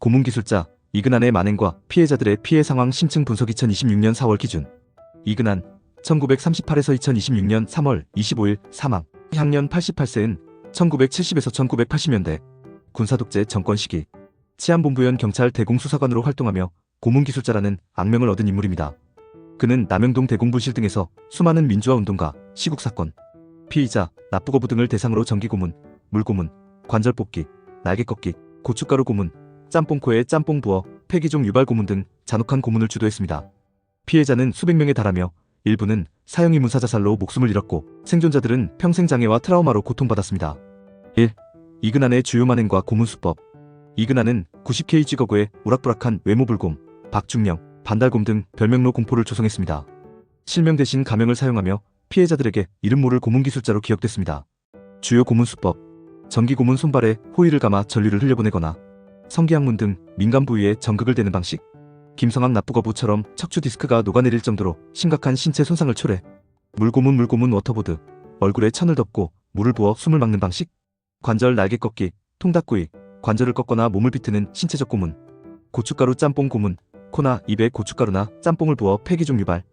고문기술자 이근한의 만행과 피해자들의 피해 상황 심층 분석 2026년 4월 기준. 이근한 1938에서 2026년 3월 25일 사망. 향년 88세은 1970에서 1980년대 군사독재 정권 시기 치안본부연 경찰 대공수사관으로 활동하며 고문기술자라는 악명을 얻은 인물입니다. 그는 남영동 대공분실 등에서 수많은 민주화운동가, 시국사건, 피의자, 납부거부 등을 대상으로 전기고문, 물고문, 관절뽑기, 날개꺾기, 고춧가루 고문, 짬뽕코에 짬뽕 부어 폐기종 유발 고문 등 잔혹한 고문을 주도했습니다. 피해자는 수백 명에 달하며 일부는 사형 의문사 자살로 목숨을 잃었고 생존자들은 평생 장애와 트라우마로 고통받았습니다. 1. 이근한의 주요 만행과 고문수법. 이근한은 90kg 거구의 우락부락한 외모불곰, 박중령, 반달곰 등 별명로 공포를 조성했습니다. 실명 대신 가명을 사용하며 피해자들에게 이름 모를 고문기술자로 기억됐습니다. 주요 고문수법. 전기고문 손발에 호일을 감아 전류를 흘려보내거나 성기항문 등 민간 부위에 전극을 대는 방식. 김성학 납부거부처럼 척추 디스크가 녹아내릴 정도로 심각한 신체 손상을 초래. 물고문 워터보드. 얼굴에 천을 덮고 물을 부어 숨을 막는 방식. 관절 날개 꺾기, 통닭구이, 관절을 꺾거나 몸을 비트는 신체적 고문. 고춧가루 짬뽕 고문. 코나 입에 고춧가루나 짬뽕을 부어 폐기종 유발.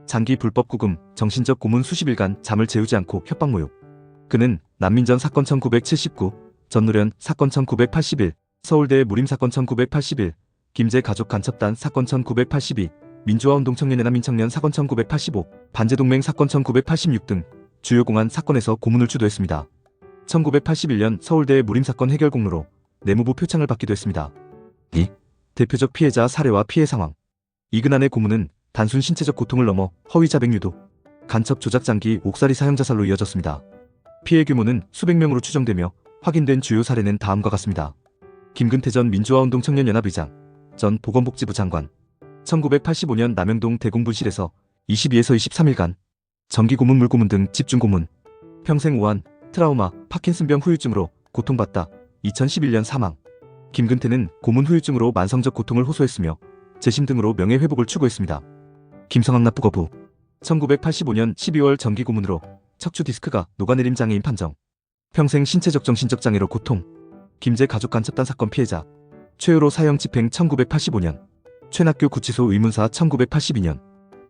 장기 불법 구금, 정신적 고문 수십 일간 잠을 재우지 않고 협박 모욕. 그는 난민전 사건 1979, 전노련 사건 1981, 서울대 무림사건 1981, 김제 가족 간첩단 사건 1982, 민주화운동 청년의 난민 청년 사건 1985, 반제동맹 사건 1986 등 주요 공안 사건에서 고문을 주도했습니다. 1981년 서울대 무림사건 해결 공로로 내무부 표창을 받기도 했습니다. 2. 대표적 피해자 사례와 피해 상황. 이근한의 고문은 단순 신체적 고통을 넘어 허위 자백 유도, 간첩 조작 장기 옥살이 사형 자살로 이어졌습니다. 피해 규모는 수백 명으로 추정되며 확인된 주요 사례는 다음과 같습니다. 김근태 전 민주화운동 청년연합의장, 전 보건복지부 장관, 1985년 남영동 대공분실에서 22에서 23일간 전기고문 물고문 등 집중고문, 평생 오한, 트라우마, 파킨슨병 후유증으로 고통받다 2011년 사망. 김근태는 고문 후유증으로 만성적 고통을 호소했으며 재심 등으로 명예회복을 추구했습니다. 김성학 납부거부 1985년 12월 전기고문으로 척추 디스크가 녹아내림 장애인 판정. 평생 신체적 정신적 장애로 고통. 김제 가족 간첩단 사건 피해자. 최효로 사형 집행 1985년. 최낙교 구치소 의문사 1982년.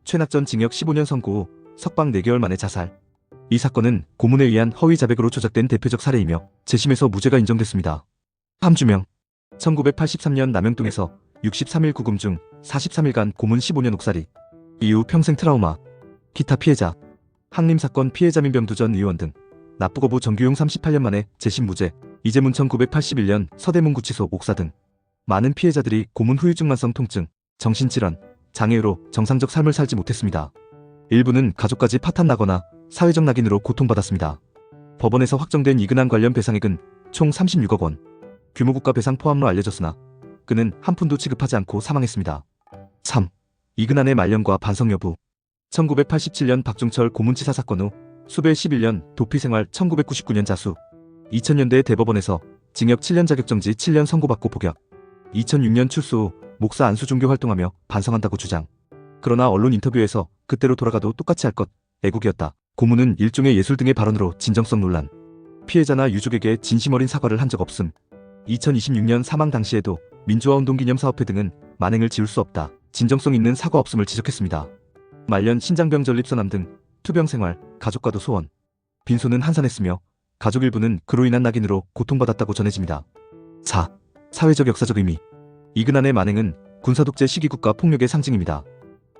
최낙 전 징역 15년 선고 후 석방 4개월 만에 자살. 이 사건은 고문에 의한 허위 자백으로 조작된 대표적 사례이며 재심에서 무죄가 인정됐습니다. 함주명 1983년 남영동에서 63일 구금 중 43일간 고문 15년 옥살이. 이후 평생 트라우마. 기타 피해자. 항림사건 피해자 민병두 전 의원 등 납부거부 정규용 38년 만에 재심 무죄. 이재문 1981년 서대문구치소 옥사 등 많은 피해자들이 고문 후유증 만성 통증, 정신질환, 장애로 정상적 삶을 살지 못했습니다. 일부는 가족까지 파탄나거나 사회적 낙인으로 고통받았습니다. 법원에서 확정된 이근한 관련 배상액은 총 36억 원. 규모국가 배상 포함으로 알려졌으나 그는 한 푼도 지급하지 않고 사망했습니다. 3. 이근한의 말년과 반성 여부. 1987년 박중철 고문치사 사건 후 수배 11년 도피생활 1999년 자수. 2000년대 대법원에서 징역 7년 자격정지 7년 선고받고 복역. 2006년 출소 후 목사 안수종교 활동하며 반성한다고 주장. 그러나 언론 인터뷰에서 그때로 돌아가도 똑같이 할 것, 애국이었다. 고문은 일종의 예술 등의 발언으로 진정성 논란. 피해자나 유족에게 진심 어린 사과를 한 적 없음. 2026년 사망 당시에도 민주화운동기념사업회 등은 만행을 지울 수 없다. 진정성 있는 사과 없음을 지적했습니다. 말년 신장병 전립선암 등 투병 생활, 가족과도 소원. 빈소는 한산했으며 가족 일부는 그로 인한 낙인으로 고통받았다고 전해집니다. 4. 사회적 역사적 의미. 이근한의 만행은 군사독재 시기 국가 폭력의 상징입니다.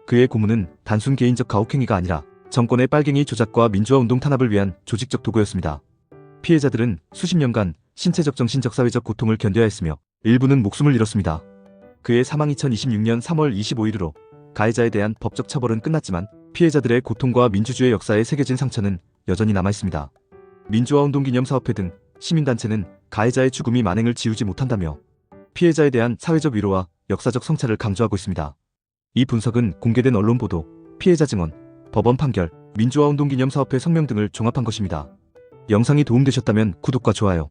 그의 고문은 단순 개인적 가혹행위가 아니라 정권의 빨갱이 조작과 민주화운동 탄압을 위한 조직적 도구였습니다. 피해자들은 수십 년간 신체적 정신적 사회적 고통을 견뎌야 했으며 일부는 목숨을 잃었습니다. 그의 사망 2026년 3월 25일으로 가해자에 대한 법적 처벌은 끝났지만 피해자들의 고통과 민주주의 역사에 새겨진 상처는 여전히 남아있습니다. 민주화운동기념사업회 등 시민단체는 가해자의 죽음이 만행을 지우지 못한다며 피해자에 대한 사회적 위로와 역사적 성찰을 강조하고 있습니다. 이 분석은 공개된 언론 보도, 피해자 증언, 법원 판결, 민주화운동기념사업회 성명 등을 종합한 것입니다. 영상이 도움되셨다면 구독과 좋아요,